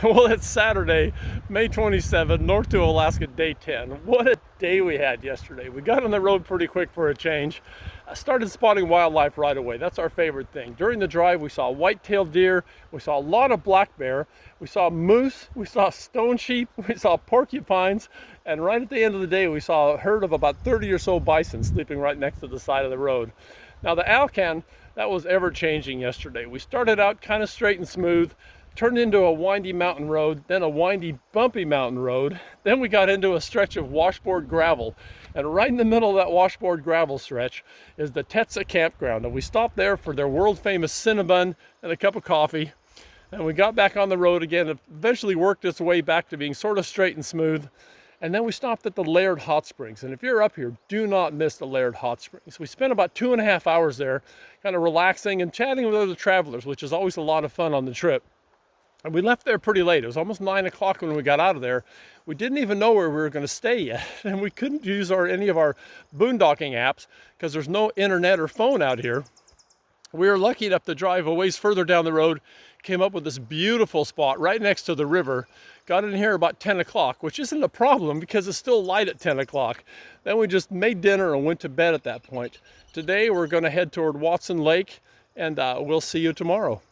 Well, it's Saturday, May 27th, North to Alaska, day 10. What a day we had yesterday. We got on the road pretty quick for a change. I started spotting wildlife right away. That's our favorite thing. During the drive, we saw white-tailed deer, we saw a lot of black bear, we saw moose, we saw stone sheep, we saw porcupines, and right at the end of the day, we saw a herd of about 30 or so bison sleeping right next to the side of the road. Now, the Alcan, that was ever-changing yesterday. We started out kind of straight and smooth, turned into a windy mountain road, then a windy, bumpy mountain road. Then we got into a stretch of washboard gravel. And right in the middle of that washboard gravel stretch is the Tetsa campground. And we stopped there for their world famous Cinnabon and a cup of coffee. And we got back on the road again and eventually worked its way back to being sort of straight and smooth. And then we stopped at the Laird Hot Springs. And if you're up here, do not miss the Laird Hot Springs. We spent about 2.5 hours there, kind of relaxing and chatting with other travelers, which is always a lot of fun on the trip. And we left there pretty late. It was almost 9 o'clock when we got out of there. We didn't even know where we were going to stay yet. And we couldn't use any of our boondocking apps because there's no internet or phone out here. We were lucky enough to drive a ways further down the road, came up with this beautiful spot right next to the river. Got in here about 10 o'clock, which isn't a problem because it's still light at 10 o'clock. Then we just made dinner and went to bed at that point. Today we're going to head toward Watson Lake, and we'll see you tomorrow.